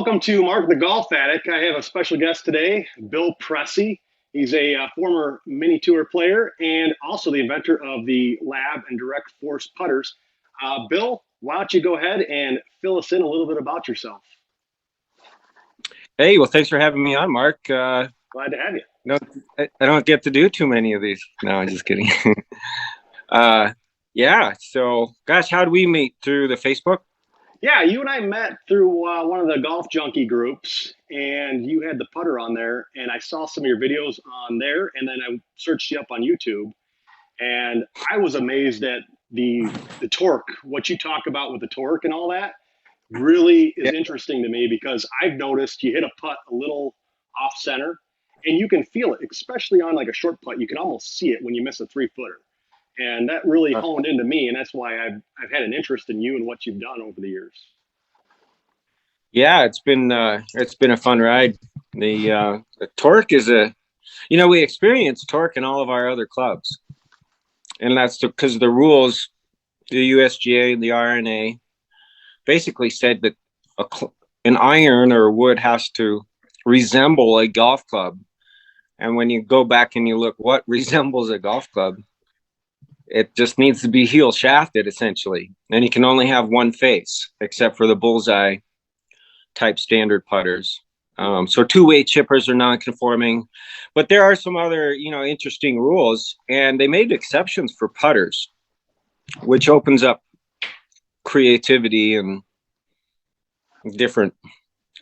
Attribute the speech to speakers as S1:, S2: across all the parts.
S1: Welcome to Mark the Golf Addict. I have a special guest today, Bill Presse. He's a former mini tour player and also the inventor of the Lab and Direct Force putters. Bill, why don't you go ahead and fill us in a little bit about yourself?
S2: Hey, well, thanks for having me on, Mark.
S1: Glad to have you.
S2: No, I don't get to do too many of these. No, I'm just kidding. Yeah. So, gosh, how did we meet? Through the Facebook?
S1: Yeah, you and I met through one of the Golf Junkie groups, and you had the putter on there, and I saw some of your videos on there, and then I searched you up on YouTube, and I was amazed at the torque. What you talk about with the torque and all that really is
S2: Yeah.
S1: interesting to me because I've noticed you hit a putt a little off center, and you can feel it, especially on like a short putt. You can almost see it when you miss a 3-footer, and that really
S2: Uh,
S1: honed into me, and that's why I've had an interest in you and what you've done over the years.
S2: yeah, it's been a fun ride. The torque is we experience torque in all of our other clubs, and that's because the rules, the USGA and the RNA, basically said that an iron or wood has to resemble a golf club. And when you go back and you look what resembles a golf club, it just needs to be heel shafted essentially. And you can only have one face except for the bullseye type standard putters. So two-way chippers are non-conforming, but there are some other, interesting rules, and they made exceptions for putters, which opens up creativity and different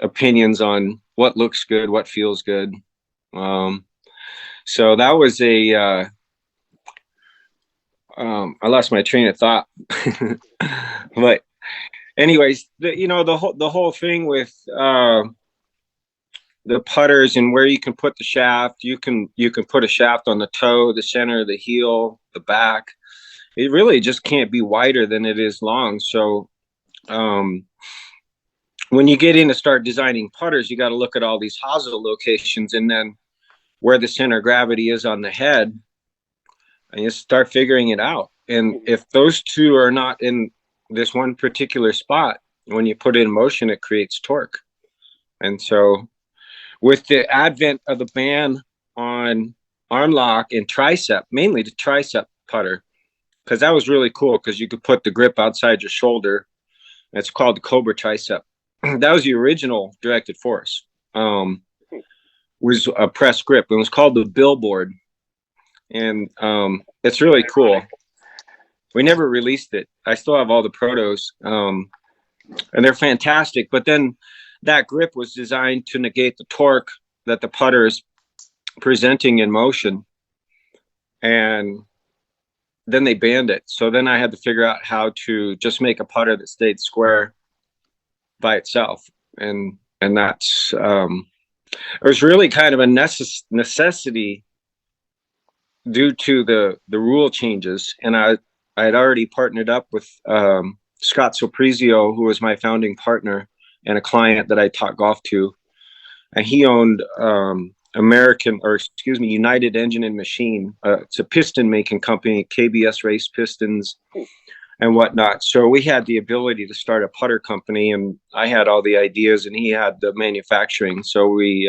S2: opinions on what looks good, what feels good. So that was I lost my train of thought. But anyways, the whole thing with the putters and where you can put the shaft, you can put a shaft on the toe, the center, the heel, the back. It really just can't be wider than it is long. So when you get in to start designing putters, you got to look at all these hosel locations and then where the center of gravity is on the head, and you start figuring it out. And if those two are not in this one particular spot, when you put it in motion, it creates torque. And so with the advent of the ban on arm lock and tricep, mainly the tricep putter, because that was really cool because you could put the grip outside your shoulder. It's called the Cobra tricep. That was the original directed force. Was a press grip. It was called the Billboard. And it's really cool. We never released it. I still have all the protos, and they're fantastic. But then that grip was designed to negate the torque that the putter is presenting in motion, and then they banned it. So then I had to figure out how to just make a putter that stayed square by itself, and that's it was really kind of a necessity due to the rule changes. And I had already partnered up with Scott Soprizio, who was my founding partner and a client that I taught golf to, and he owned United Engine and Machine. It's a piston making company, KBS Race Pistons and whatnot. So we had the ability to start a putter company, and I had all the ideas and he had the manufacturing. So we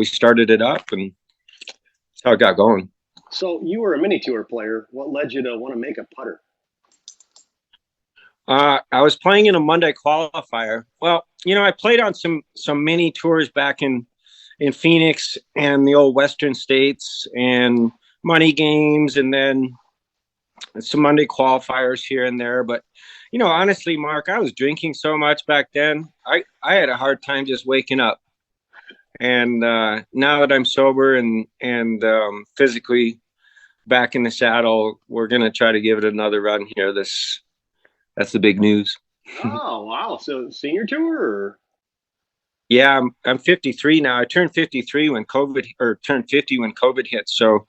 S2: started it up, and that's how it got going.
S1: So you were a mini tour player. What led you to want to make a putter?
S2: I was playing in a Monday qualifier. Well, I played on some mini tours back in Phoenix and the old Western States and money games, and then some Monday qualifiers here and there. But honestly, Mark, I was drinking so much back then. I had a hard time just waking up. And now that I'm sober and physically back in the saddle, we're gonna try to give it another run here. That's the big news.
S1: Oh wow! So senior tour? Or?
S2: Yeah, I'm 53 now. I turned 53 when turned 50 when COVID hit. So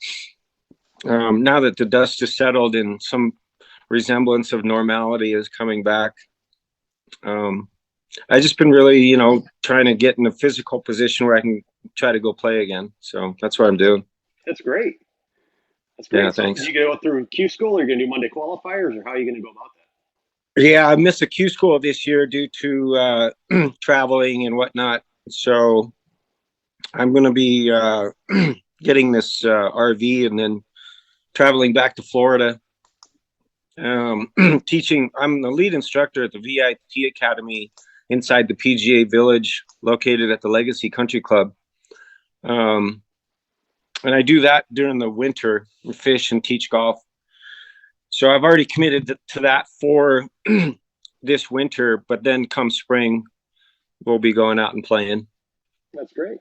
S2: now that the dust is settled and some resemblance of normality is coming back, I just been really, trying to get in a physical position where I can try to go play again. So that's what I'm doing.
S1: That's great. That's great.
S2: Yeah,
S1: so
S2: thanks.
S1: you go through Q school, or you're gonna do Monday qualifiers, or how are you gonna go about that?
S2: Yeah, I missed the Q school this year due to traveling and whatnot. So I'm going to be getting this RV and then traveling back to Florida. Teaching. I'm the lead instructor at the VIP Academy inside the PGA Village, located at the Legacy Country Club. And I do that during the winter, fish and teach golf. So I've already committed to that for this winter, but then come spring, we'll be going out and playing.
S1: That's great.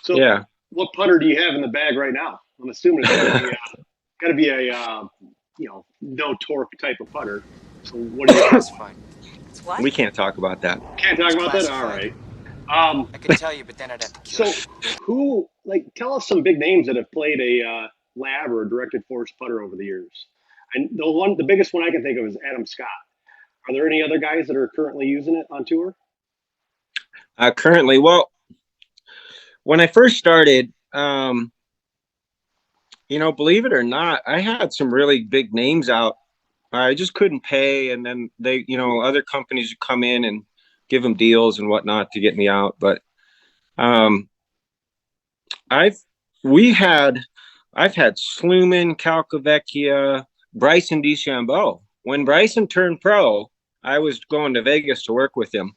S1: So,
S2: yeah,
S1: what putter do you have in the bag right now? I'm assuming it's got to be a no torque type of putter. So, what do you?
S3: Classified.
S4: It's what?
S2: we can't talk about that.
S1: Can't talk about that. All right. Um,
S3: I could tell you, but then I'd have to kill
S1: so,
S3: you.
S1: tell us some big names that have played a lab or a directed force putter over the years. And the biggest one I can think of is Adam Scott. Are there any other guys that are currently using it on tour?
S2: Currently, well, when I first started, believe it or not, I had some really big names out. I just couldn't pay, and then they, other companies would come in and give them deals and whatnot to get me out. But I've had Sluman, Calcavecchia, Bryson DeChambeau. When Bryson turned pro, I was going to Vegas to work with him,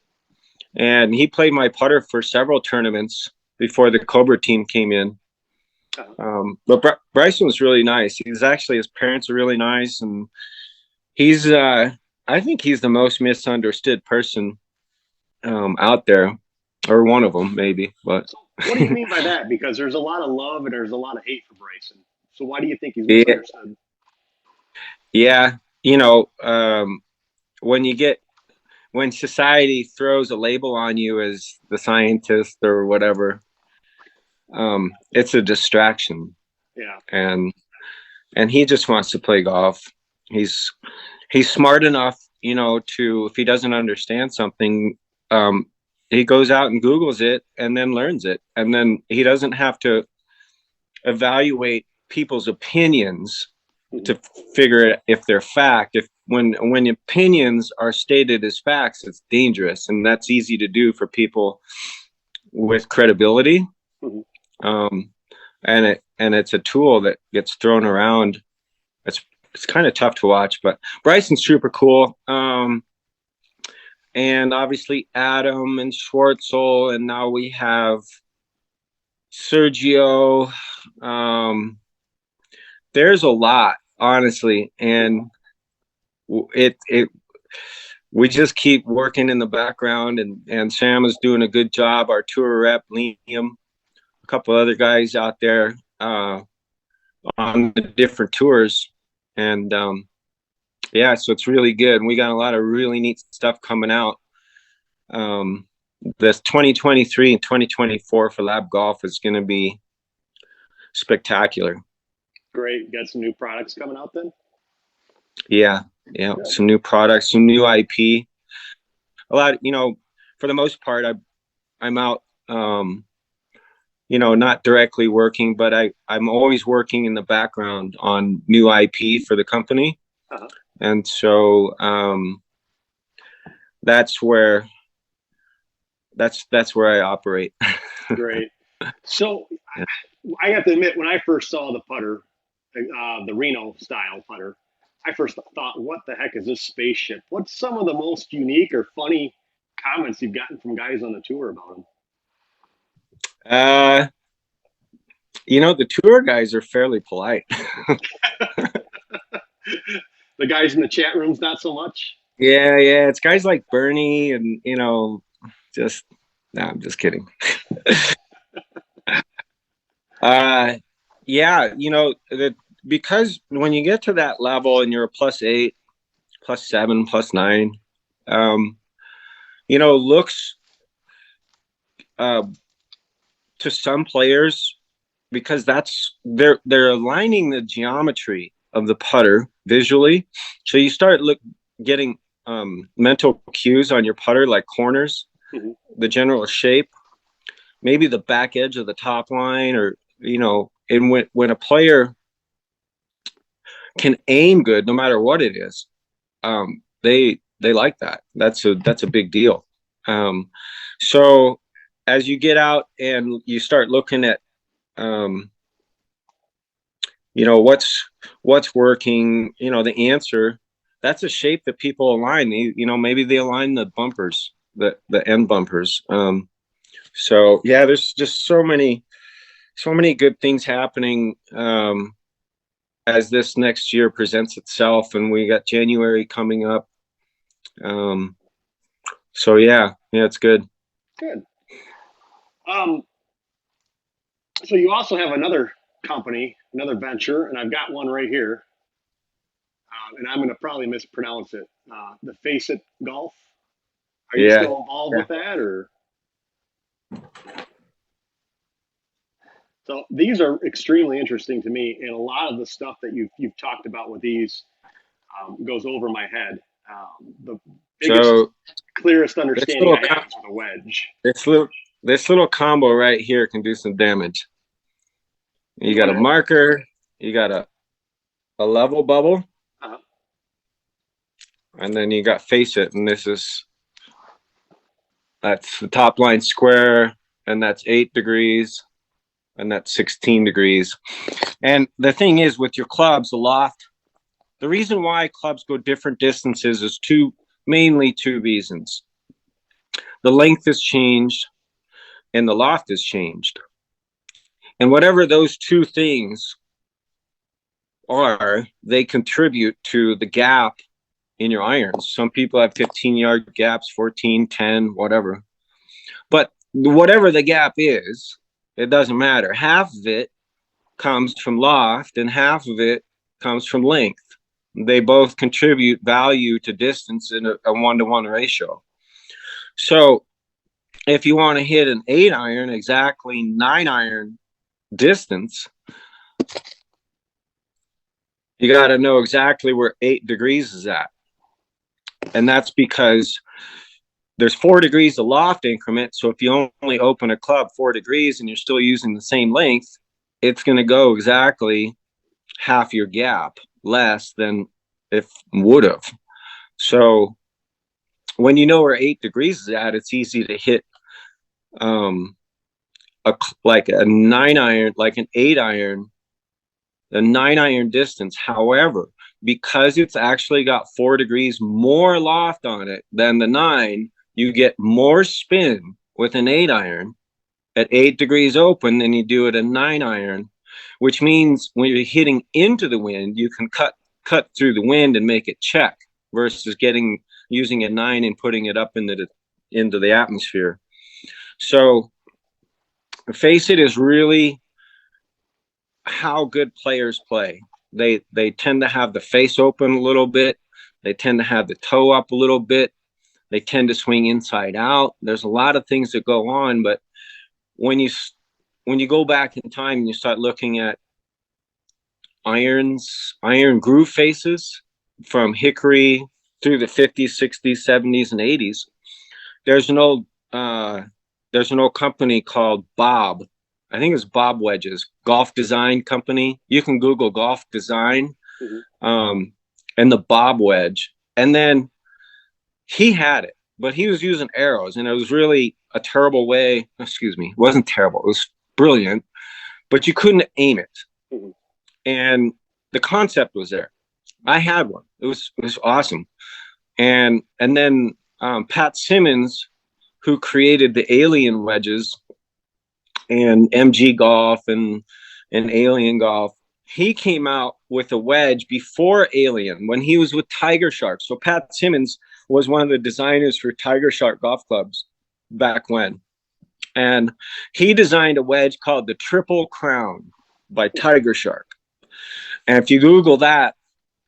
S2: and he played my putter for several tournaments before the Cobra team came in. But Bryson was really nice. His parents are really nice, and he's I think he's the most misunderstood person out there, or one of them maybe. But
S1: so what do you mean by that? Because there's a lot of love and there's a lot of hate for Bryson. So why do you think he's misunderstood?
S2: Yeah, when society throws a label on you as the scientist or whatever, it's a distraction.
S1: Yeah.
S2: And he just wants to play golf. He's smart enough, to, if he doesn't understand something, he goes out and Googles it and then learns it. And then he doesn't have to evaluate people's opinions to figure if they're fact. When opinions are stated as facts, it's dangerous, and that's easy to do for people with credibility. And it's a tool that gets thrown around. It's kind of tough to watch, but Bryson's super cool. And obviously Adam and Schwartzel, and now we have Sergio. There's a lot, honestly, and we just keep working in the background, and Sam is doing a good job. Our tour rep, Liam, a couple other guys out there on the different tours, and so it's really good. And we got a lot of really neat stuff coming out. This 2023 and 2024 for Lab Golf is going to be spectacular.
S1: Great. Got some new products coming out then?
S2: Yeah. Some new products, some new IP. A lot, for the most part, I'm out, not directly working, but I'm always working in the background on new IP for the company. Uh-huh. And so that's where I operate.
S1: Great. So I have to admit, when I first saw the putter, the Reno style putter, I first thought, what the heck is this spaceship? What's some of the most unique or funny comments you've gotten from guys on the tour about them?
S2: The tour guys are fairly polite.
S1: The guys in the chat rooms, not so much.
S2: Yeah. It's guys like Bernie and, I'm just kidding. Because when you get to that level and you're a +8, +7, +9, looks to some players, because they're aligning the geometry of the putter visually. So you start getting mental cues on your putter, like corners, the general shape, maybe the back edge of the top line, or and when a player can aim good, no matter what it is, they like that. That's a big deal. So as you get out and you start looking at, you know, what's working, you know, the answer, that's a shape that people align. You know, maybe they align the bumpers, the end bumpers. So yeah, there's just so many good things happening as this next year presents itself, and we got January coming up. So yeah, it's good.
S1: Good. So you also have another company, another venture, and I've got one right here, and I'm going to probably mispronounce it. The Face It Golf. Are you
S2: Yeah,
S1: still involved
S2: yeah.
S1: with that, or? So these are extremely interesting to me, and a lot of the stuff that you've talked about with these goes over my head. The biggest,
S2: So
S1: clearest
S2: this
S1: understanding
S2: little
S1: I have is with a wedge.
S2: this little this little combo right here can do some damage. You
S1: Go
S2: got a
S1: ahead.
S2: marker, you got a level bubble,
S1: Uh-huh.
S2: and then you got face it, and that's the top line square, and that's 8 degrees, and that's 16 degrees. And the thing is, with your clubs, the loft, the reason why clubs go different distances is mainly two reasons. The length has changed and the loft has changed. And whatever those two things are, they contribute to the gap in your irons. Some people have 15-yard gaps, 14, 10, whatever. But whatever the gap is, it doesn't matter. Half of it comes from loft and half of it comes from length. They both contribute value to distance in a 1-to-1 ratio. So if you want to hit an 8 iron, exactly 9 iron distance, you got to know exactly where 8 degrees is at. And that's because there's 4 degrees of loft increment. So if you only open a club 4 degrees and you're still using the same length, it's going to go exactly half your gap less than if would have. So when you know where 8 degrees is at, it's easy to hit like a 9 iron, like an 8 iron, a 9 iron distance. However, because it's actually got 4 degrees more loft on it than the 9, you get more spin with an 8 iron at 8 degrees open than you do at a 9 iron, which means when you're hitting into the wind, you can cut through the wind and make it check versus using a 9 and putting it up into the atmosphere. So face it is really how good players play. They tend to have the face open a little bit. They tend to have the toe up a little bit. They tend to swing inside out. There's a lot of things that go on, but when you go back in time and you start looking at iron groove faces from hickory through the 50s, 60s, 70s, and 80s, there's an old company called Bob. I think it's Bob Wedge's golf design company. You can Google golf design, and the Bob Wedge. And then he had it, but he was using arrows, and it was really a terrible way. Excuse me, it wasn't terrible. It was brilliant, but you couldn't aim it. Mm-hmm. And the concept was there. I had one. It was awesome. And then Pat Simmons, who created the Alien wedges and MG Golf and Alien Golf, he came out with a wedge before Alien when he was with Tiger Shark. So Pat Simmons was one of the designers for Tiger Shark golf clubs back when. And he designed a wedge called the Triple Crown by Tiger Shark. And if you Google that,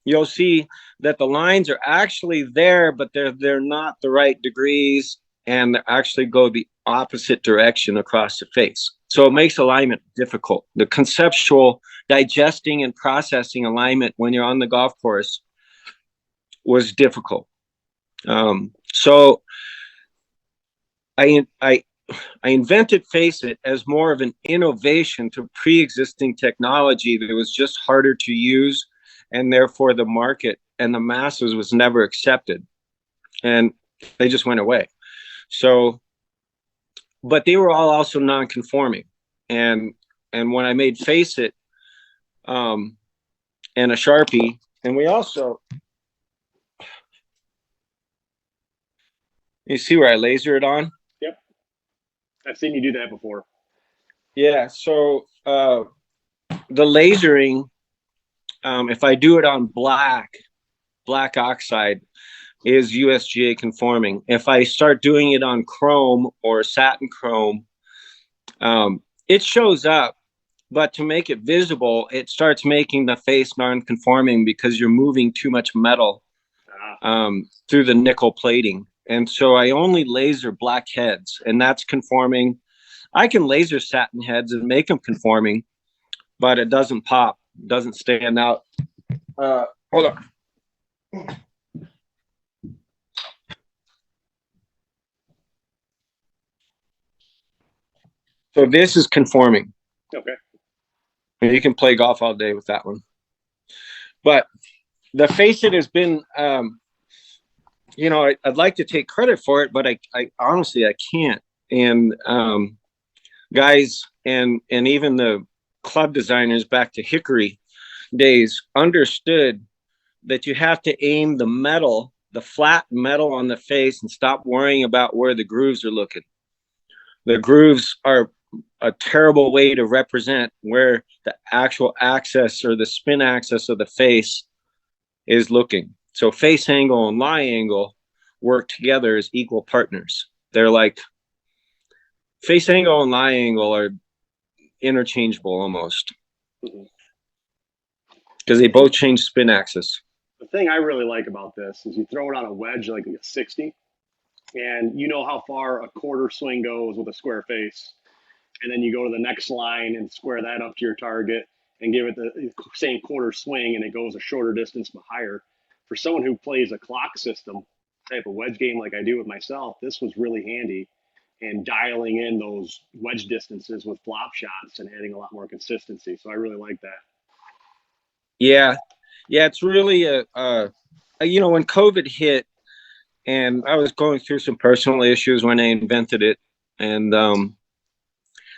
S2: you'll see that the lines are actually there, but they're not the right degrees, and they actually go the opposite direction across the face. So it makes alignment difficult. The conceptual digesting and processing alignment when you're on the golf course was difficult. So I invented Face It as more of an innovation to pre-existing technology that was just harder to use, and therefore the market and the masses was never accepted, and they just went away. So, but they were all also non-conforming, and when I made Face It, and a Sharpie, and we also, you see where I laser it on?
S1: Yep, I've seen you do that before.
S2: Yeah. So the lasering, if I do it on black oxide, is USGA conforming. If I start doing it on chrome or satin chrome, it shows up, but to make it visible, it starts making the face non-conforming because you're moving too much metal through the nickel plating. And so I only laser black heads, and that's conforming. I can laser satin heads and make them conforming, but it doesn't pop, doesn't stand out. Hold on. So this is conforming.
S1: Okay.
S2: You can play golf all day with that one. But the Face It has been, I'd like to take credit for it, but I honestly, I can't. And guys and even the club designers back to Hickory days understood that you have to aim the metal, the flat metal on the face, and stop worrying about where the grooves are looking. The grooves are a terrible way to represent where the actual axis or the spin axis of the face is looking. So face angle and lie angle work together as equal partners. They're like, face angle and lie angle are interchangeable almost, because they both change spin axis.
S1: The thing I really like about this is you throw it on a wedge like a 60, and you know how far a quarter swing goes with a square face. And then you go to the next line and square that up to your target and give it the same quarter swing, and it goes a shorter distance but higher. For someone who plays a clock system type of wedge game like I do with myself, this was really handy in dialing in those wedge distances with flop shots and adding a lot more consistency. So I really like that.
S2: Yeah, it's really when COVID hit, and I was going through some personal issues when I invented it, and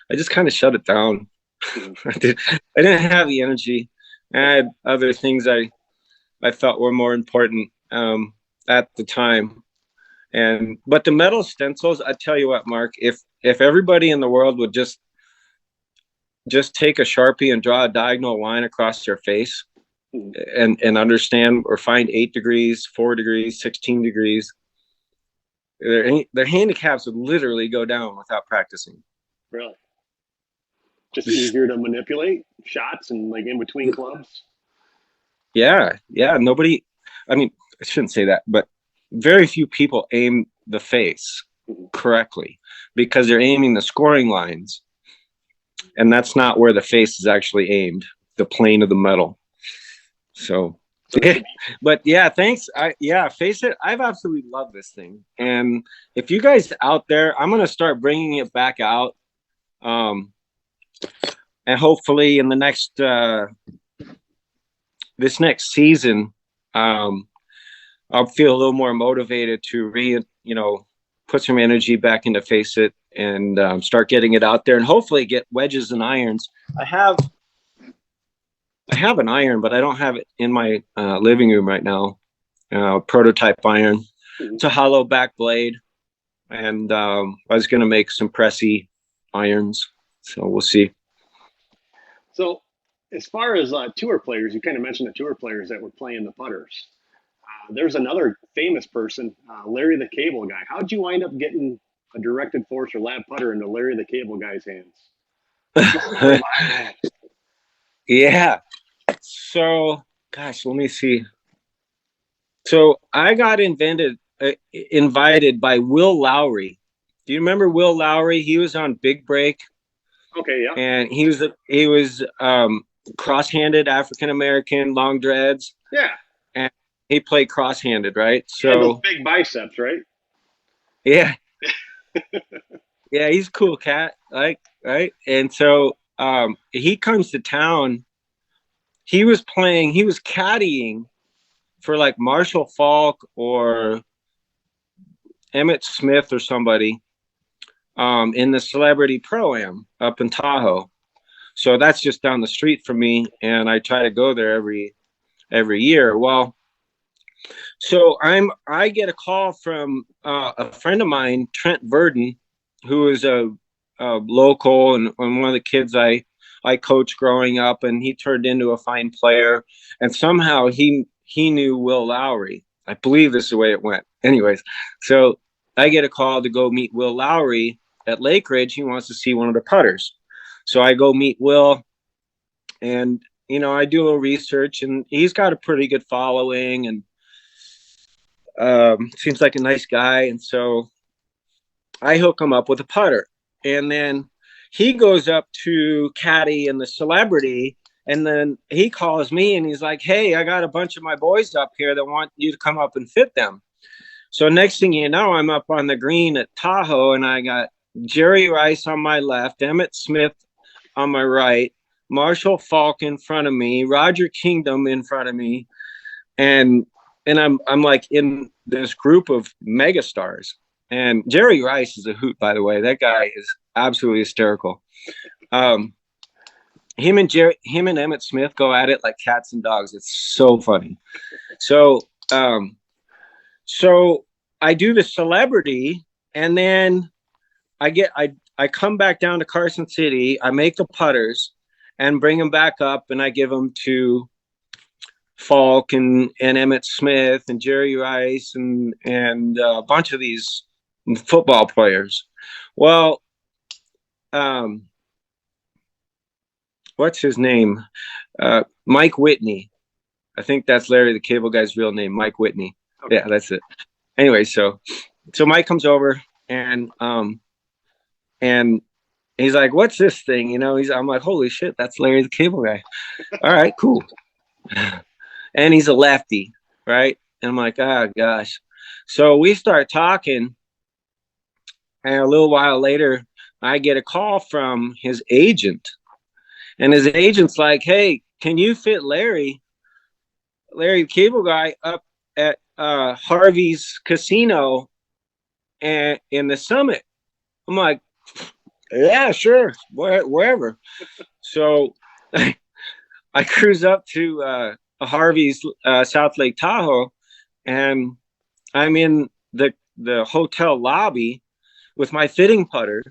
S2: I just kind of shut it down. I didn't have the energy. I had other things I felt were more important at the time. But the metal stencils, I tell you what, Mark, if everybody in the world would just take a Sharpie and draw a diagonal line across their face and understand or find 8 degrees, 4 degrees, 16 degrees, their handicaps would literally go down without practicing.
S1: Really? Just easier to manipulate shots and like in between clubs.
S2: Yeah. Nobody, I mean, I shouldn't say that, but very few people aim the face correctly because they're aiming the scoring lines, and that's not where the face is actually aimed, the plane of the metal. So but yeah, thanks. Face It, I've absolutely loved this thing. And if you guys out there, I'm going to start bringing it back out. And hopefully in the next, this next season, I'll feel a little more motivated to put some energy back into Face It and start getting it out there and hopefully get wedges and irons. I have an iron, but I don't have it in my living room right now. Prototype iron. It's a hollow back blade, and I was going to make some Presse irons. So we'll see.
S1: So as far as tour players, you kind of mentioned the tour players that were playing the putters. There's another famous person, Larry the Cable Guy. How'd you wind up getting a directed force or lab putter into Larry the Cable Guy's hands?
S2: Yeah. So, gosh, let me see. So I got invited by Will Lowry. Do you remember Will Lowry? He was on Big Break.
S1: Okay, yeah.
S2: And he was cross-handed, African-American, long dreads.
S1: Yeah.
S2: And he played cross-handed, right? So
S1: those big biceps, right?
S2: Yeah. Yeah, he's a cool cat, right? And so he comes to town. He was caddying for like Marshall Falk or Emmett Smith or somebody in the Celebrity Pro-Am up in Tahoe. So that's just down the street from me, and I try to go there every year. Well, so I get a call from a friend of mine, Trent Verdon, who is a local and one of the kids I coached growing up, and he turned into a fine player. And somehow he knew Will Lowry. I believe this is the way it went. Anyways, so I get a call to go meet Will Lowry at Lake Ridge. He wants to see one of the putters. So I go meet Will, and I do a little research, and he's got a pretty good following, and seems like a nice guy. And so I hook him up with a putter, and then he goes up to caddy in the Celebrity, and then he calls me and he's like, "Hey, I got a bunch of my boys up here that want you to come up and fit them." So next thing you know, I'm up on the green at Tahoe, and I got Jerry Rice on my left, Emmett Smith on my right, Marshall Falk in front of me, Roger Kingdom in front of me, and I'm like in this group of megastars. And Jerry Rice is a hoot, by the way. That guy is absolutely hysterical. Him and Emmett Smith go at it like cats and dogs. It's so funny. So I do the Celebrity, and then I come back down to Carson City. I make the putters and bring them back up, and I give them to Falk and Emmett Smith and Jerry Rice and a bunch of these football players. Well, what's his name? Mike Whitney. I think that's Larry the Cable Guy's real name, Mike Whitney. Okay. Yeah, that's it. Anyway, so Mike comes over, and he's like, "What's this thing?" I'm like, "Holy shit, that's Larry the Cable Guy." All right, cool. And he's a lefty, right? And I'm like, "Oh gosh." So we start talking, and a little while later, I get a call from his agent, and his agent's like, "Hey, can you fit Larry the Cable Guy up at Harvey's Casino and in the Summit?" I'm like, "Yeah, sure, wherever." So I cruise up to Harvey's South Lake Tahoe, and I'm in the hotel lobby with my fitting putter,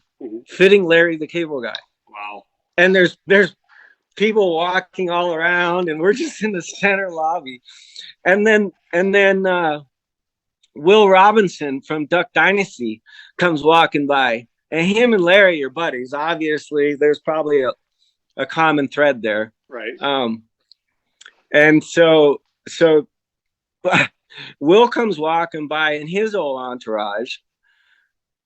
S2: fitting Larry the Cable Guy.
S1: Wow.
S2: And there's people walking all around, and we're just in the center lobby. And then Will Robinson from Duck Dynasty comes walking by, and him and Larry are buddies. Obviously, there's probably a common thread there.
S1: Right.
S2: And so Will comes walking by in his old entourage.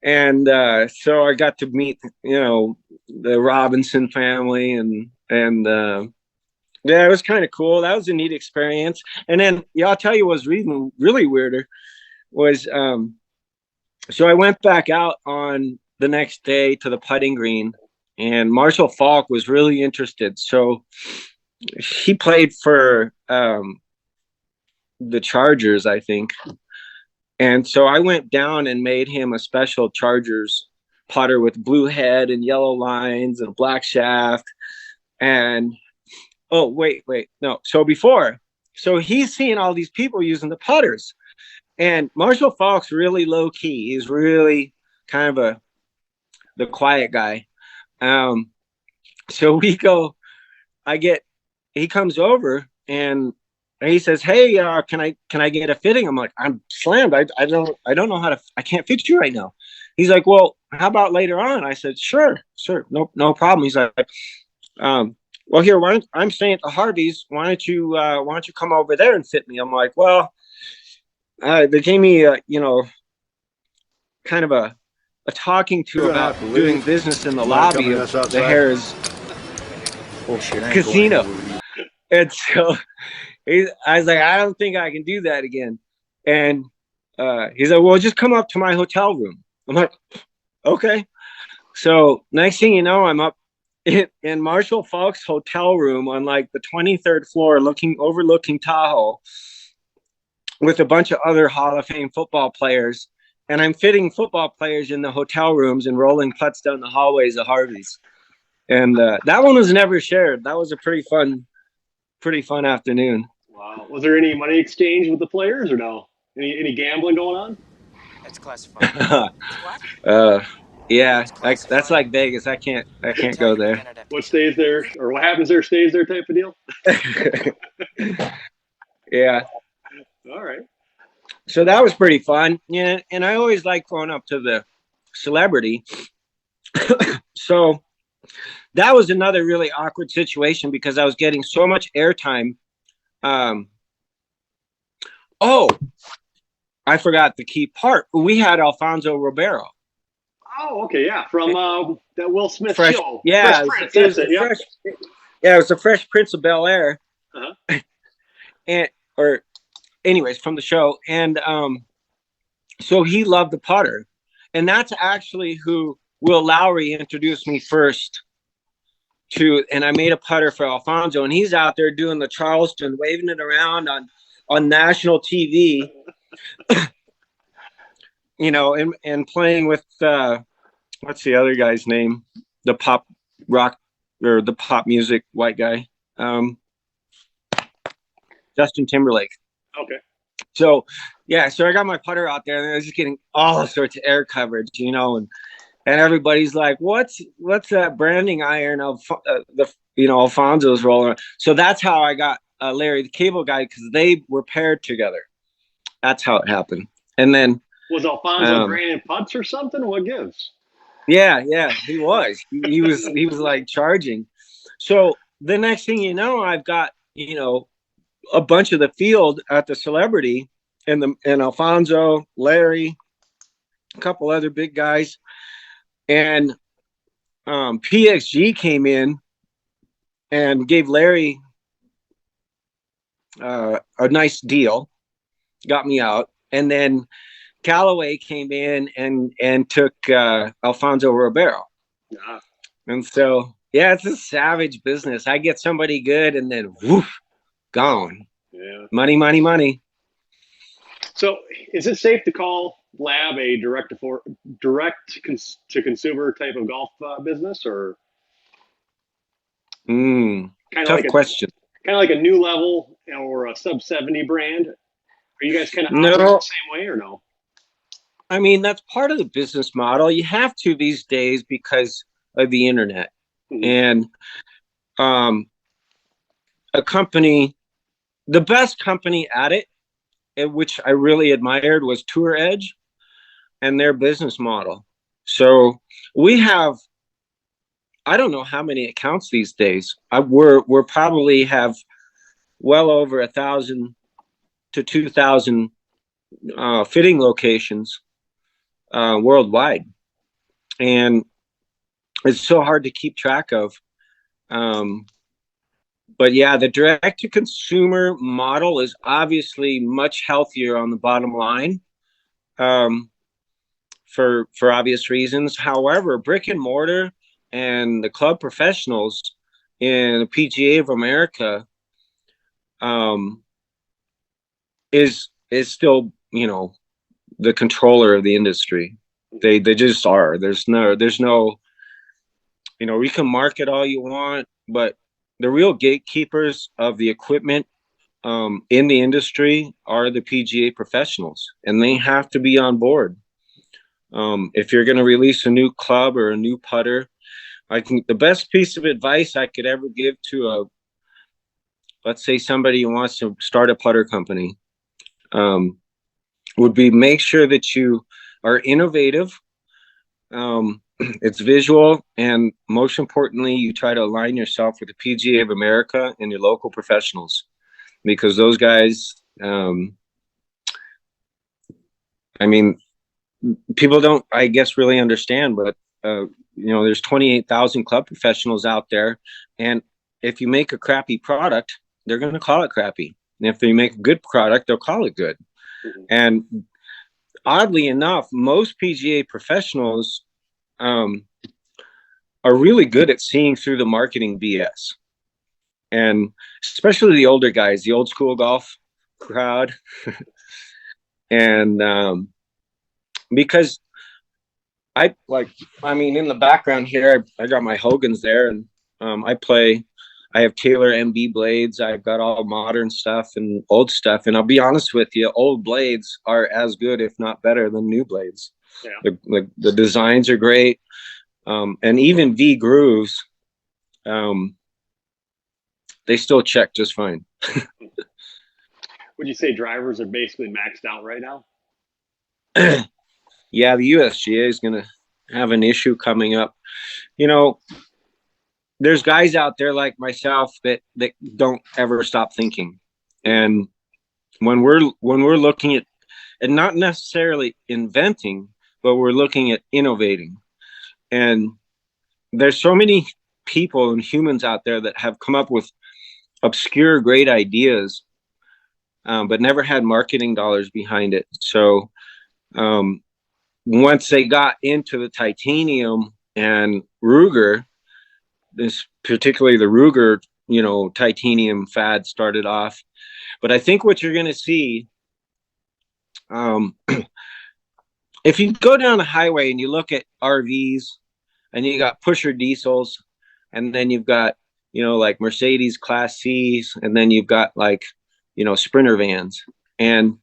S2: And so I got to meet, the Robinson family, and yeah, it was kind of cool. That was a neat experience. And then, I'll tell you what's really weirder was, so I went back out on the next day to the putting green, and Marshall Falk was really interested. So he played for the Chargers, I think. And so I went down and made him a special Chargers putter with blue head and yellow lines and a black shaft. And wait, no. So he's seeing all these people using the putters, and Marshall Falk's really low key. He's really kind of the quiet guy. So he comes over, and he says, "Hey, can I get a fitting?" I'm like, "I'm slammed. I don't know how to. I can't fit you right now." He's like, "Well, how about later on?" I said, "Sure, no problem." He's like, "Well, here, I'm staying at the Harveys. Why don't you come over there and fit me?" I'm like, "Well, they gave me kind of a talking to about doing business in the lobby of the Harris Casino," and so. I was like, "I don't think I can do that again." And he's like, "Well, just come up to my hotel room." I'm like, "Okay." So next thing you know, I'm up in Marshall Falk's hotel room on like the 23rd floor, overlooking Tahoe. with a bunch of other Hall of Fame football players. And I'm fitting football players in the hotel rooms and rolling putts down the hallways of Harvey's. And that one was never shared. That was a pretty fun afternoon.
S1: Wow. Was there any money exchange with the players or no? Any gambling going on?
S3: That's classified.
S2: uh, yeah, that's like Vegas. I can't go there.
S1: What stays there or what happens there stays there type of deal?
S2: Yeah.
S1: All right.
S2: So that was pretty fun. Yeah, and I always like going up to the celebrity. So that was another really awkward situation because I was getting so much airtime. Oh, I forgot the key part. We had Alfonso Ribeiro.
S1: Oh, okay, yeah, from that Will Smith
S2: Fresh,
S1: show.
S2: Yeah,
S1: Fresh Prince,
S2: it was the Fresh Prince of Bel Air,
S1: uh-huh.
S2: Anyways, from the show, and so he loved the putter, and that's actually who Will Lowry introduced me first to, and I made a putter for Alfonso, and he's out there doing the Charleston, waving it around on national TV. You know, and playing with what's the other guy's name? The pop rock or the pop music white guy, Justin Timberlake.
S1: Okay.
S2: So yeah, so I got my putter out there, and I was just getting all sorts of air coverage, you know, and everybody's like, "What's that branding iron of Alfonso's rolling?" So that's how I got Larry the Cable Guy, because they were paired together. That's how it happened, and then.
S1: Was Alfonso branding putts or something? What gives?
S2: Yeah, he was. He was like charging. So the next thing you know, I've got, you know, a bunch of the field at the celebrity, and Alfonso, Larry, a couple other big guys, and PXG came in and gave Larry a nice deal, got me out, and then Callaway came in and took Alfonso Ribeiro.
S1: Yeah.
S2: And so, yeah, it's a savage business. I get somebody good, and then woof, gone.
S1: Yeah.
S2: Money.
S1: So is it safe to call Lab a direct to consumer type of golf business, or
S2: tough question.
S1: Kind of like a new level or a sub 70 brand? Are you guys kind of
S2: no
S1: the same way or no?
S2: I mean, that's part of the business model. You have to these days because of the internet. Mm-hmm. And a company, the best company at it, which I really admired, was Tour Edge and their business model. So we have, I don't know how many accounts these days. We're probably have well over 1,000 to 2,000 fitting locations worldwide, and it's so hard to keep track of. But yeah, the direct to consumer model is obviously much healthier on the bottom line, for obvious reasons. However, brick and mortar and the club professionals in the PGA of America is still, you know, the controller of the industry. They just are. There's no, you know, we can market all you want, but the real gatekeepers of the equipment in the industry are the PGA professionals, and they have to be on board. If you're going to release a new club or a new putter, the best piece of advice I could ever give to let's say somebody who wants to start a putter company, would be make sure that you are innovative. It's visual, and most importantly, you try to align yourself with the PGA of America and your local professionals, because those guys, I mean, people don't, I guess, really understand, but you know, there's 28,000 club professionals out there, and if you make a crappy product, they're going to call it crappy. And if they make a good product, they'll call it good. Mm-hmm. And oddly enough, most PGA professionals are really good at seeing through the marketing BS. And especially the older guys, the old school golf crowd, And because in the background here, I got my Hogans there, and I have Taylor MB blades. I've got all modern stuff and old stuff. And I'll be honest with you, old blades are as good, if not better, than new blades.
S1: Yeah.
S2: The designs are great. And even V grooves, they still check just fine.
S1: Would you say drivers are basically maxed out right now?
S2: Yeah, the USGA is going to have an issue coming up. There's guys out there like myself that don't ever stop thinking. And when we're looking at, and not necessarily inventing, but we're looking at innovating. And there's so many people and humans out there that have come up with obscure, great ideas, but never had marketing dollars behind it. So once they got into the titanium and Ruger, this particularly the Ruger, titanium fad started off. But I think what you're going to see, if you go down the highway and you look at RVs, and you got pusher diesels, and then you've got, like Mercedes Class C's, and then you've got like, Sprinter vans. And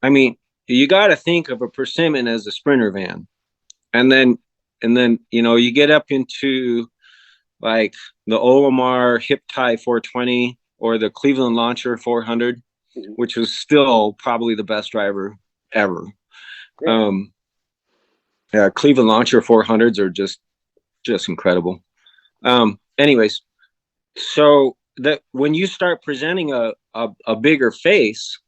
S2: I mean, you got to think of a Persimmon as a Sprinter van. And then, you get up into like the Olimar hip tie 420 or the Cleveland Launcher 400, which was still probably the best driver ever. Yeah, Cleveland Launcher 400s are just incredible. Anyways, so that when you start presenting a bigger face,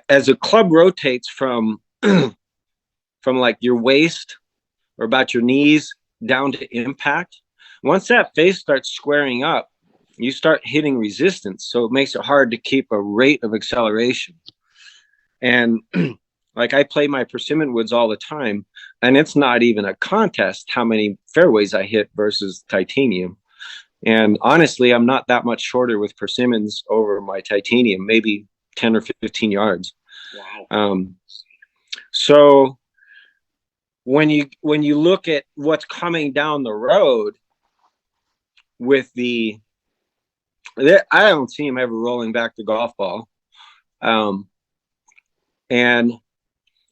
S2: as a club rotates from like your waist or about your knees down to impact, once that face starts squaring up, you start hitting resistance. So it makes it hard to keep a rate of acceleration. And like I play my persimmon woods all the time, and it's not even a contest how many fairways I hit versus titanium. And honestly, I'm not that much shorter with persimmons over my titanium, maybe 10 or 15 yards.
S1: Wow.
S2: So when you look at what's coming down the road with I don't see him ever rolling back the golf ball. And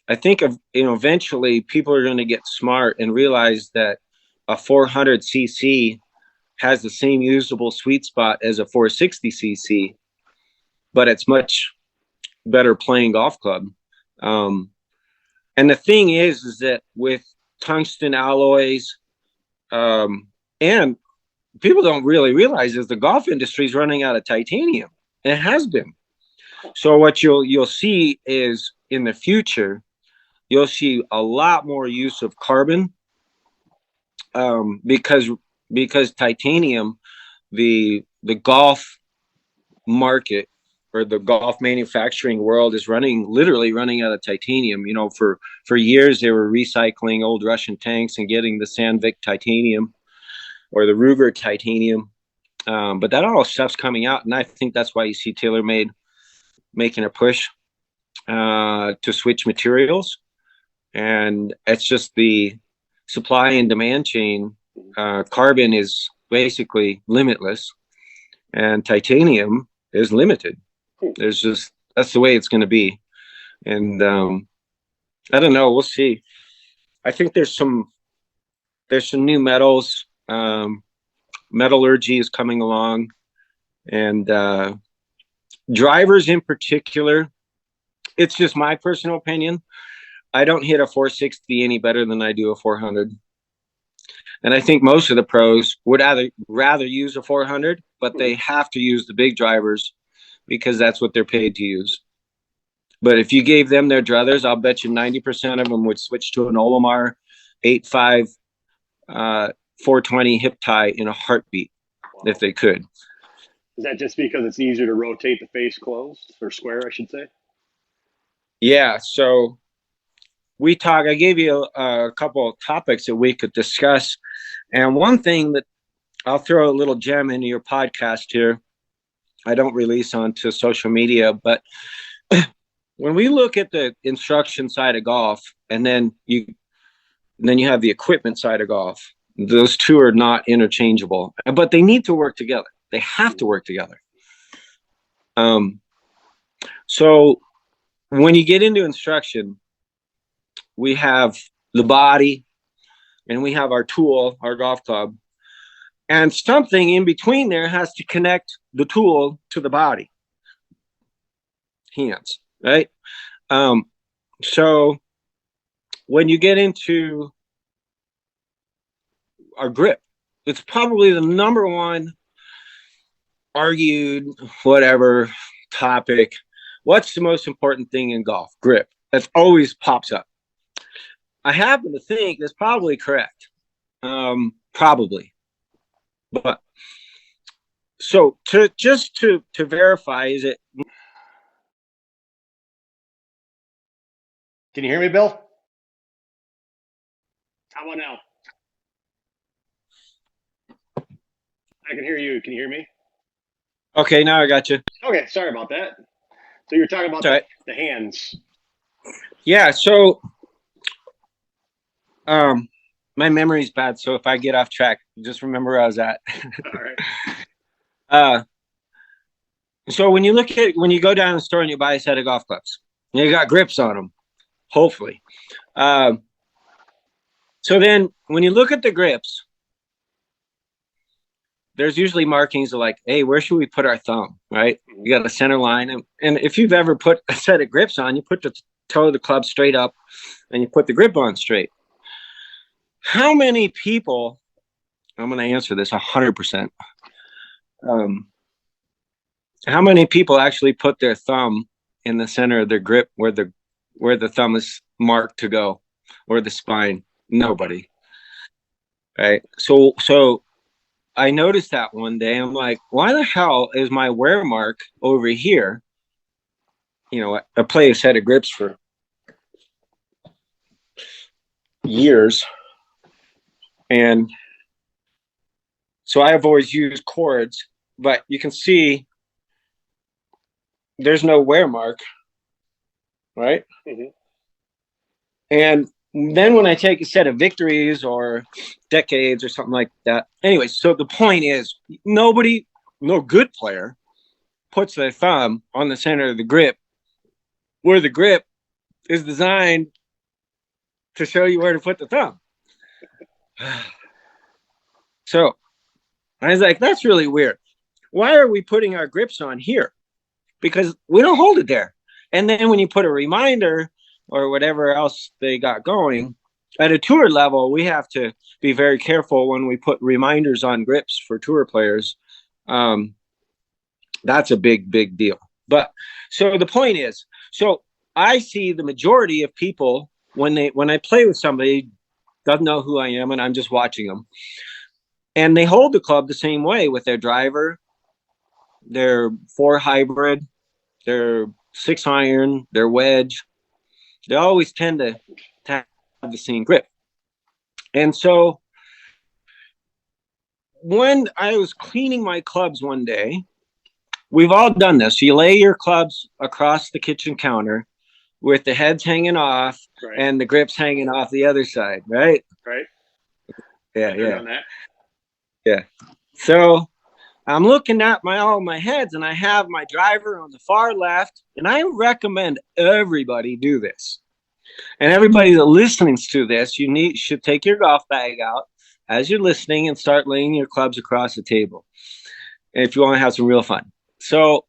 S2: I think eventually people are going to get smart and realize that a 400cc has the same usable sweet spot as a 460cc, but it's much better playing golf club. And the thing is that with tungsten alloys, and people don't really realize is the golf industry is running out of titanium. And it has been. So what you'll see is in the future, you'll see a lot more use of carbon, because titanium, the golf market or the golf manufacturing world is literally running out of titanium. For years they were recycling old Russian tanks and getting the Sandvik titanium or the Ruger titanium, but that all stuff's coming out, and I think that's why you see TaylorMade making a push to switch materials. And it's just the supply and demand chain. Carbon is basically limitless, and titanium is limited. That's the way it's going to be. And I don't know. We'll see. I think there's some new metals. Metallurgy is coming along, and drivers in particular. It's just my personal opinion. I don't hit a 460 any better than I do a 400. And I think most of the pros would rather use a 400, but they have to use the big drivers because that's what they're paid to use. But if you gave them their druthers, I'll bet you 90% of them would switch to an Olimar 8.5 420 hip tie in a heartbeat. Wow. If they could.
S1: Is that just because it's easier to rotate the face closed or square, I should say?
S2: Yeah. So I gave you a couple of topics that we could discuss. And one thing that I'll throw a little gem into your podcast here. I don't release onto social media, but when we look at the instruction side of golf, and then you have the equipment side of golf, those two are not interchangeable, but they need to work together. They have to work together. So when you get into instruction, we have the body and we have our tool, our golf club, and something in between there has to connect the tool to the body, hands, right? So when you get into our grip, it's probably the number one argued whatever topic. What's the most important thing in golf? Grip. That always pops up. I happen to think that's probably correct. Probably. But so to verify, is it?
S1: Can you hear me, Bill? How about now? I can hear you. Can you hear me?
S2: Okay, now I got you.
S1: Okay, sorry about that. So you're talking about the hands.
S2: Yeah, so my memory's bad, so if I get off track, just remember where I was at.
S1: All right.
S2: So when you go down to the store and you buy a set of golf clubs, you got grips on them, hopefully. So then when you look at the grips, there's usually markings of like, hey, where should we put our thumb, right? You got a center line. And if you've ever put a set of grips on, you put the toe of the club straight up and you put the grip on straight. How many people, I'm going to answer this 100%. How many people actually put their thumb in the center of their grip where the thumb is marked to go, or the spine? Nobody. Right. So I noticed that one day. I'm like, why the hell is my wear mark over here? You know, I play a set of grips for years. And so I've always used cords, but you can see there's no wear mark, right? Mm-hmm. And then when I take a set of victories or decades or something like that. Anyway, so the point is no good player puts their thumb on the center of the grip where the grip is designed to show you where to put the thumb. So I was like, that's really weird. Why are we putting our grips on here? Because we don't hold it there. And then when you put a reminder or whatever else they got going, at a tour level, we have to be very careful when we put reminders on grips for tour players. That's a big, big deal. But so the point is, so I see the majority of people when I play with somebody, doesn't know who I am and I'm just watching them, and they hold the club the same way with their driver, their 4 hybrid, their 6 iron, their wedge. They always tend to have the same grip. And so when I was cleaning my clubs one day, we've all done this. You lay your clubs across the kitchen counter with the heads hanging off, right, and the grips hanging off the other side, right?
S1: Right.
S2: Yeah, yeah. Yeah. So I'm looking at all my heads, and I have my driver on the far left, and I recommend everybody do this. And everybody that listens to this, should take your golf bag out as you're listening and start laying your clubs across the table if you want to have some real fun. So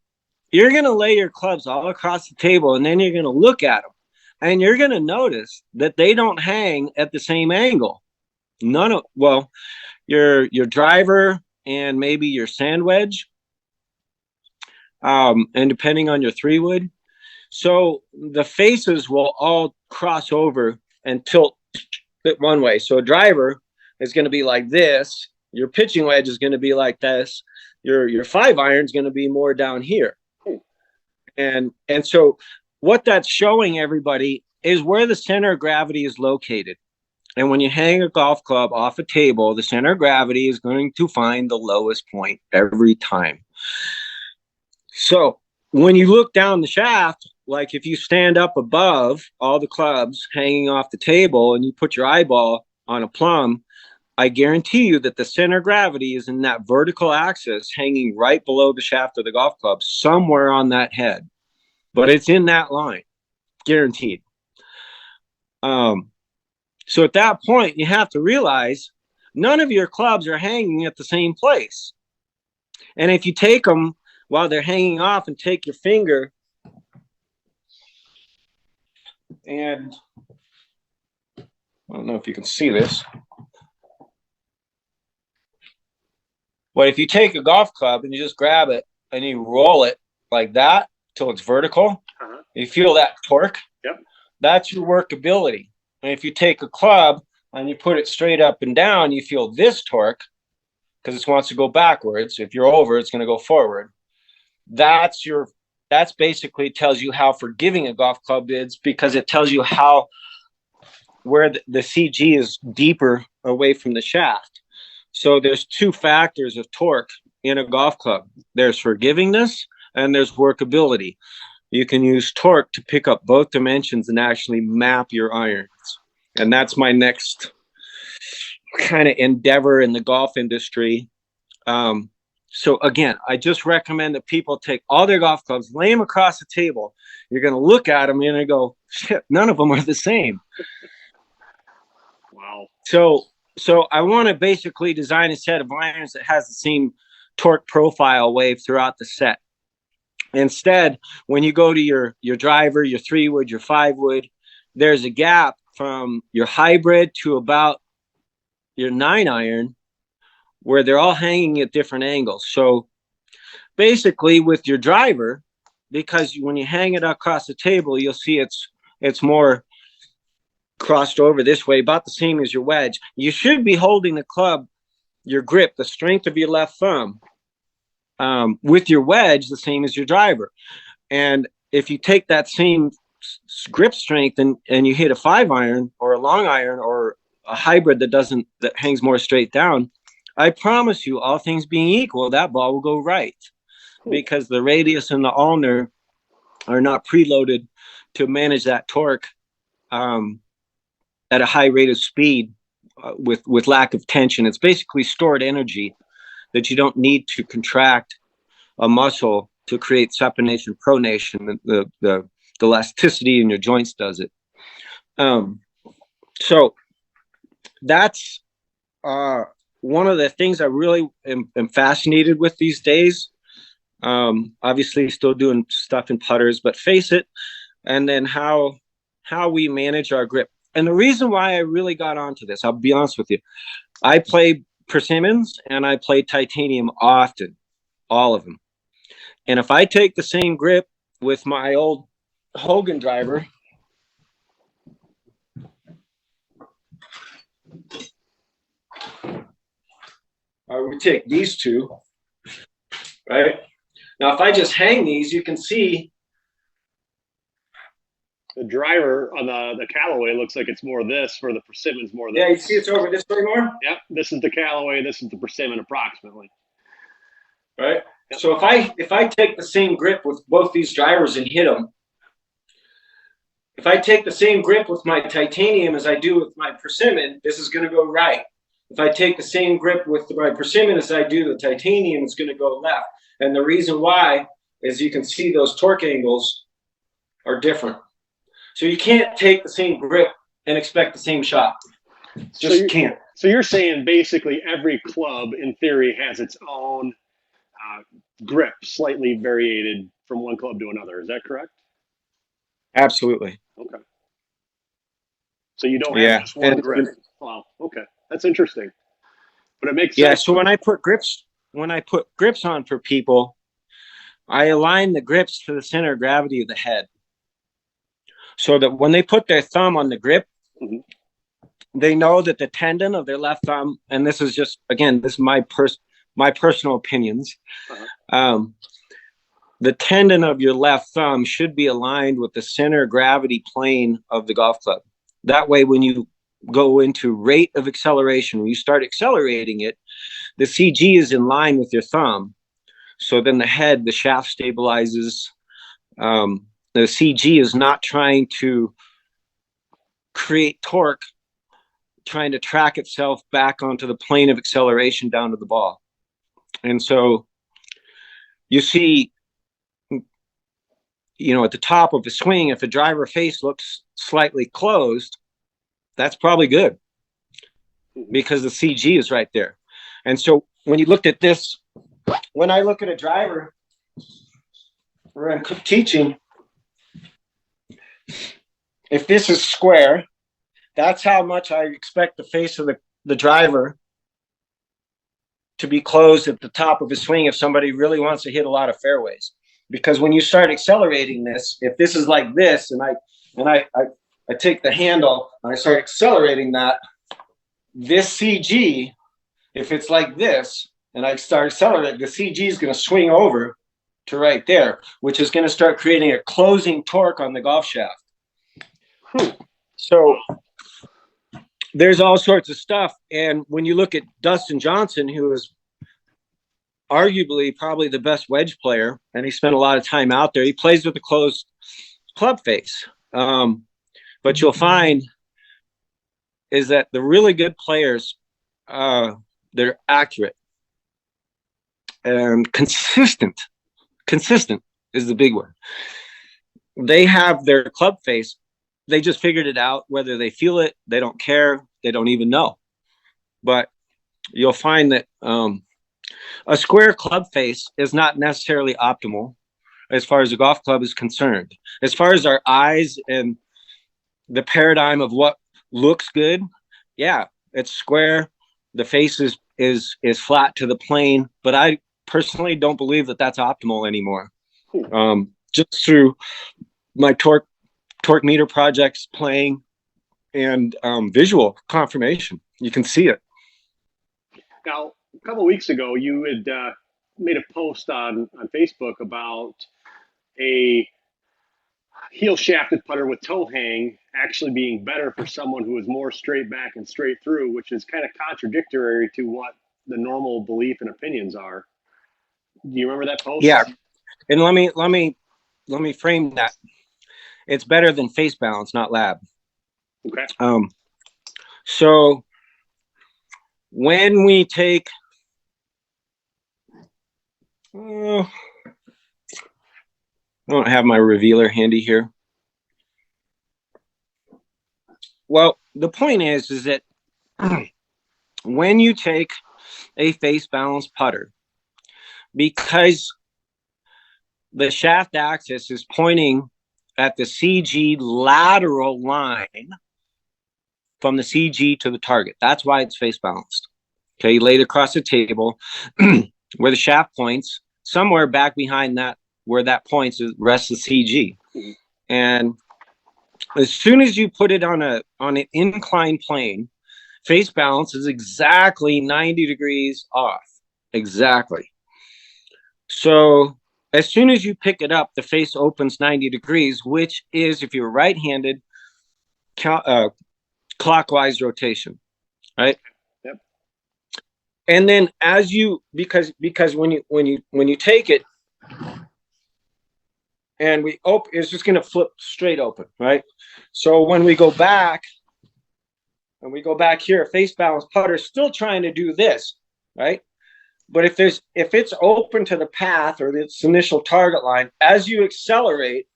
S2: you're going to lay your clubs all across the table, and then you're going to look at them, and you're going to notice that they don't hang at the same angle. Your driver and maybe your sand wedge, and depending on your 3-wood. So the faces will all cross over and tilt one way. So a driver is going to be like this. Your pitching wedge is going to be like this. Your 5 iron is going to be more down here. And so what that's showing everybody is where the center of gravity is located. And when you hang a golf club off a table, the center of gravity is going to find the lowest point every time. So when you look down the shaft, like if you stand up above all the clubs hanging off the table and you put your eyeball on a plumb, I guarantee you that the center of gravity is in that vertical axis hanging right below the shaft of the golf club, somewhere on that head. But it's in that line, guaranteed. So at that point, you have to realize none of your clubs are hanging at the same place. And if you take them while they're hanging off and take your finger and I don't know if you can see this, but if you take a golf club and you just grab it and you roll it like that till it's vertical, you feel that torque.
S1: Yep.
S2: That's your workability. And if you take a club and you put it straight up and down, you feel this torque because it wants to go backwards. If you're over, it's going to go forward. That's basically tells you how forgiving a golf club is, because it tells you where the CG is deeper away from the shaft. So there's two factors of torque in a golf club. There's forgivingness and there's workability. You can use torque to pick up both dimensions and actually map your irons. And that's my next kind of endeavor in the golf industry. So again, I just recommend that people take all their golf clubs, lay them across the table. You're going to look at them and you're going to go, shit, none of them are the same.
S1: Wow.
S2: So I want to basically design a set of irons that has the same torque profile wave throughout the set. Instead, when you go to your driver, your 3-wood, your 5-wood, there's a gap from your hybrid to about your 9-iron where they're all hanging at different angles. So basically with your driver, because when you hang it across the table, you'll see it's more crossed over this way, about the same as your wedge. You should be holding the club, your grip, the strength of your left thumb, with your wedge the same as your driver. And if you take that same grip strength and you hit a 5-iron or a long iron or a hybrid that hangs more straight down, I promise you, all things being equal, that ball will go right, because the radius and the ulnar are not preloaded to manage that torque at a high rate of speed with lack of tension. It's basically stored energy that you don't need to contract a muscle to create supination, pronation. The elasticity in your joints does it. So that's one of the things I really am fascinated with these days. Obviously still doing stuff in putters, but face it, and then how we manage our grip. And the reason why I really got onto this, I'll be honest with you, I play persimmons and I play titanium often, all of them. And if I take the same grip with my old Hogan driver, I would take these two, right? Now, if I just hang these, you can see
S1: the driver on the Callaway looks like it's more this, for the persimmon's more this.
S2: Yeah, you see it's over this way more?
S1: Yep, this is the Callaway, this is the persimmon approximately.
S2: Right? Yep. So if I take the same grip with both these drivers and hit them, if I take the same grip with my titanium as I do with my persimmon, this is going to go right. If I take the same grip with my persimmon as I do the titanium, it's going to go left. And the reason why is you can see those torque angles are different. So you can't take the same grip and expect the same shot. Just can't.
S1: So you're saying basically every club in theory has its own grip, slightly variated from one club to another. Is that correct?
S2: Absolutely.
S1: Okay. So you don't have just one grip. Wow. Okay. That's interesting. But it makes sense.
S2: Yeah. So when I put grips on for people, I align the grips to the center of gravity of the head, so that when they put their thumb on the grip, they know that the tendon of their left thumb, and this is just, again, this is my personal opinions, the tendon of your left thumb should be aligned with the center of gravity plane of the golf club. That way, when you go into rate of acceleration, when you start accelerating it, the CG is in line with your thumb. So then the shaft stabilizes. The CG is not trying to create torque, trying to track itself back onto the plane of acceleration down to the ball. And so you see, at the top of the swing, if the driver face looks slightly closed, that's probably good because the CG is right there. And so when you looked at this, when I look at a driver or I'm teaching, if this is square, that's how much I expect the face of the driver to be closed at the top of his swing if somebody really wants to hit a lot of fairways. Because when you start accelerating this, if this is like this, and I take the handle and I start accelerating that, this CG, if it's like this, and I start accelerating, the CG is going to swing over to right there, which is going to start creating a closing torque on the golf shaft. So there's all sorts of stuff. And when you look at Dustin Johnson, who is arguably probably the best wedge player, and he spent a lot of time out there, he plays with a closed club face. But you'll find is that the really good players, they're accurate and consistent. Consistent is the big word. They have their club face. They just figured it out. Whether they feel it, they don't care. They don't even know. But you'll find that a square club face is not necessarily optimal as far as the golf club is concerned. As far as our eyes and the paradigm of what looks good, yeah, it's square. The face is flat to the plane. But I personally don't believe that that's optimal anymore. Just through my torque meter projects, playing, and visual confirmation, you can see it.
S1: Now, a couple of weeks ago, you had made a post on Facebook about a heel shafted putter with toe hang actually being better for someone who is more straight back and straight through, which is kind of contradictory to what the normal belief and opinions are. Do you remember that post?
S2: Yeah, and let me frame that. It's better than face balance, not lab.
S1: Okay.
S2: So when we take, I don't have my revealer handy here. Well, the point is that when you take a face balance putter, because the shaft axis is pointing at the CG lateral line from the CG to the target. That's why it's face balanced. Okay, you lay it across the table where the shaft points, somewhere back behind that, where that points, rests the CG. And as soon as you put it on an inclined plane, face balance is exactly 90 degrees off. Exactly. So as soon as you pick it up, the face opens 90 degrees, which is, if you're right-handed, clockwise rotation, right?
S1: Yep.
S2: And then as you, because when you take it and we open, it's just going to flip straight open, right? So when we go back, and we go back here, face balance putter is still trying to do this, right? But if it's open to the path or its initial target line, as you accelerate,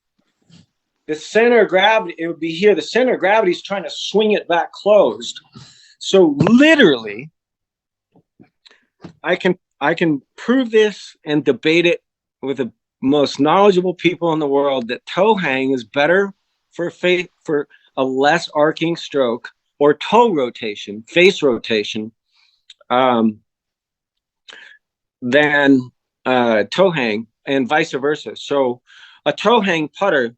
S2: the center of gravity, it would be here. The center of gravity is trying to swing it back closed. So literally, I can prove this and debate it with the most knowledgeable people in the world that toe hang is better for a less arcing stroke or toe rotation, face rotation, than toe hang, and vice versa. So a toe hang putter,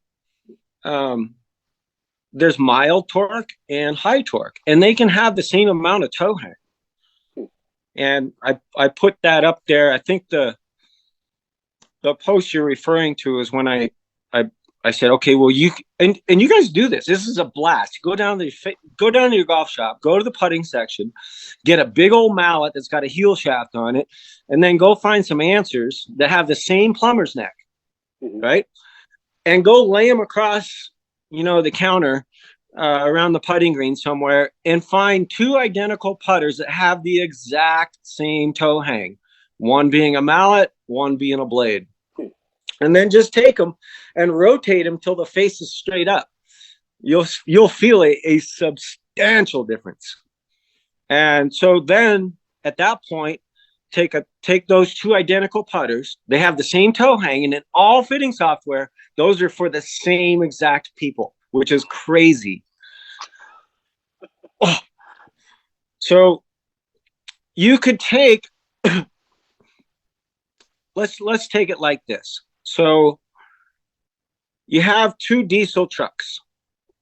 S2: there's mild torque and high torque, and they can have the same amount of toe hang. And I put that up there. I think the post you're referring to is when I I said, okay, well, and you guys do this. This is a blast. Go down to your golf shop, go to the putting section, get a big old mallet that's got a heel shaft on it, and then go find some answers that have the same plumber's neck, right? And go lay them across, the counter around the putting green somewhere, and find two identical putters that have the exact same toe hang, one being a mallet, one being a blade. And then just take them and rotate them till the face is straight up. You'll feel a substantial difference. And so then at that point, take those two identical putters. They have the same toe hang, and in all fitting software, those are for the same exact people, which is crazy. Oh. So you could take let's take it like this. So you have two diesel trucks.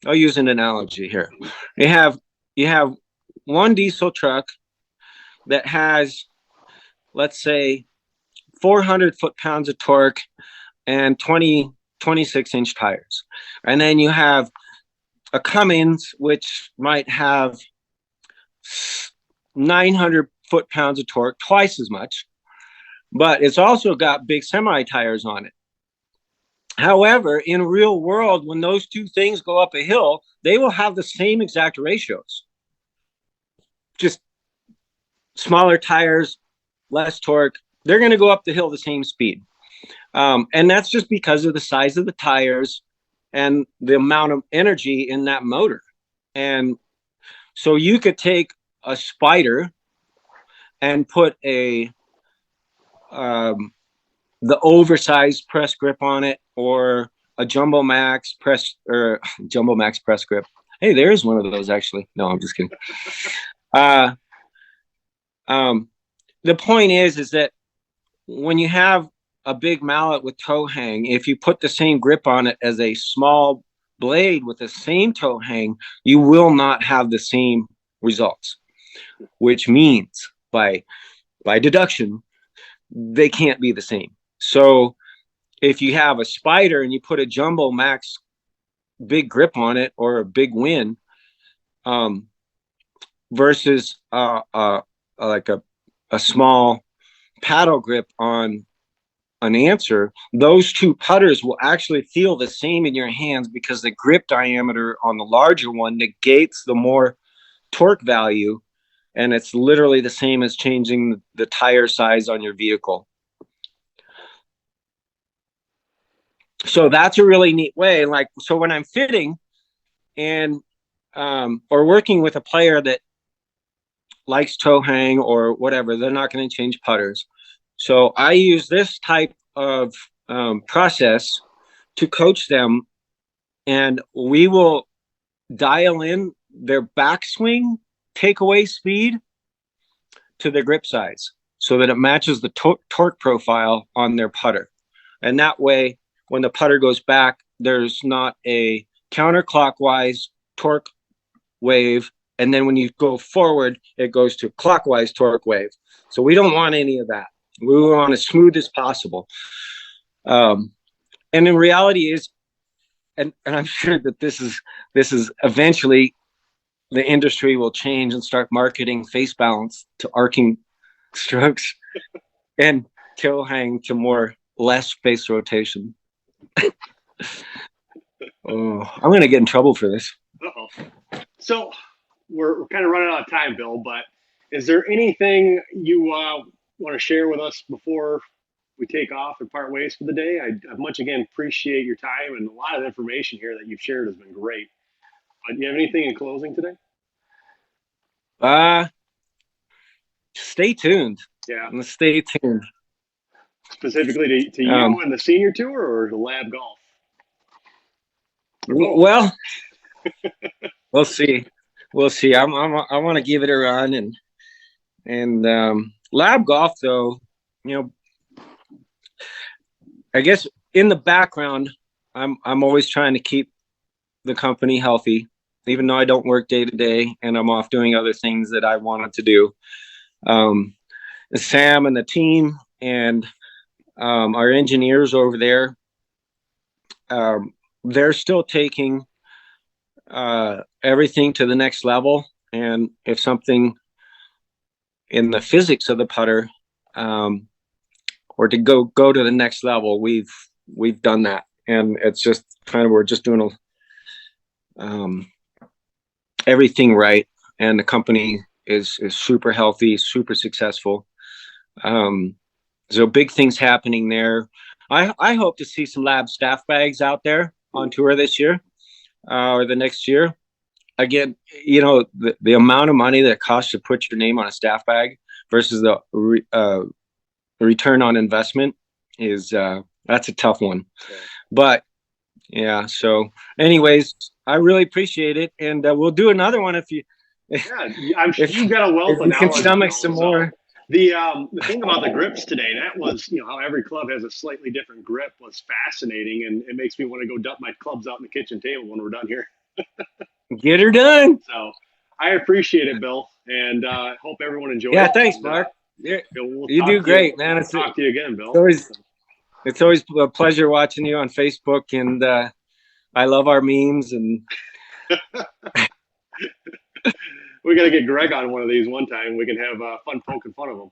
S2: I'll use an analogy here. You have one diesel truck that has, let's say, 400 foot-pounds of torque and 26-inch tires. And then you have a Cummins, which might have 900 foot-pounds of torque, twice as much, but it's also got big semi tires on it. However, in real world, when those two things go up a hill, they will have the same exact ratios. Just smaller tires, less torque. They're going to go up the hill the same speed. And that's just because of the size of the tires and the amount of energy in that motor. And so you could take a Spider and put the oversized press grip on it, or a Jumbo Max press grip. Hey, there's one of those actually. No, I'm just kidding. The point is that when you have a big mallet with toe hang, if you put the same grip on it as a small blade with the same toe hang, you will not have the same results, which means by deduction, they can't be the same. So if you have a Spider and you put a Jumbo Max big grip on it, or a big Win, versus like a small paddle grip on an Answer, those two putters will actually feel the same in your hands, because the grip diameter on the larger one negates the more torque value, and it's literally the same as changing the tire size on your vehicle. So that's a really neat way. Like, so when I'm fitting and or working with a player that likes toe hang or whatever, they're not going to change putters. So I use this type of process to coach them, and we will dial in their backswing takeaway speed to their grip size so that it matches the torque profile on their putter. And that way, when the putter goes back, there's not a counterclockwise torque wave. And then when you go forward, it goes to clockwise torque wave. So we don't want any of that. We want as smooth as possible. And in reality is, and I'm sure that this is eventually the industry will change and start marketing face balance to arcing strokes and toe hang to less face rotation. Oh, I'm going to get in trouble for this.
S1: Uh-oh. So we're kind of running out of time, Bill, but is there anything you want to share with us before we take off and part ways for the day? I much again appreciate your time, and a lot of information here that you've shared has been great. But do you have anything in closing today?
S2: Stay tuned.
S1: Yeah.
S2: Stay tuned.
S1: Specifically to you and the senior tour, or the lab golf?
S2: Well, we'll see. We'll see. I want to give it a run, and lab golf, though, I guess in the background, I'm always trying to keep the company healthy, even though I don't work day to day and I'm off doing other things that I wanted to do. Sam and the team and our engineers over there they're still taking everything to the next level. And if something in the physics of the putter, or to go to the next level, we've done that, and it's just kind of, we're just doing everything right, and the company is super healthy, super successful. So big things happening there. I hope to see some lab staff bags out there on tour this year, or the next year. Again, the amount of money that it costs to put your name on a staff bag versus the return on investment is that's a tough one. But yeah, so anyways, I really appreciate it, and we'll do another one if you.
S1: Yeah, I'm sure you've got a wealth of
S2: You can
S1: knowledge.
S2: stomach some more.
S1: The thing about the grips today, that was, how every club has a slightly different grip, was fascinating, and it makes me want to go dump my clubs out on the kitchen table when we're done here.
S2: Get her done.
S1: So I appreciate it, Bill, and hope everyone enjoys it.
S2: Yeah, thanks, Mark.
S1: We'll
S2: you do great, man.
S1: Talk to you again, Bill.
S2: It's always a pleasure watching you on Facebook, and I love our memes. And
S1: we got to get Greg on one of these one time. We can have fun poking fun of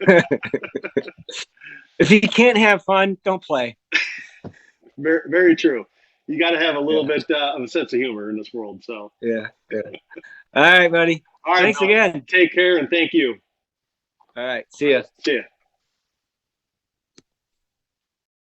S1: him.
S2: If you can't have fun, don't play.
S1: Very, very true. You got to have a little bit of a sense of humor in this world. So
S2: yeah. All right, buddy.
S1: All right,
S2: thanks
S1: Bill.
S2: again.
S1: Take care, and thank you.
S2: All right, see ya.
S1: See ya.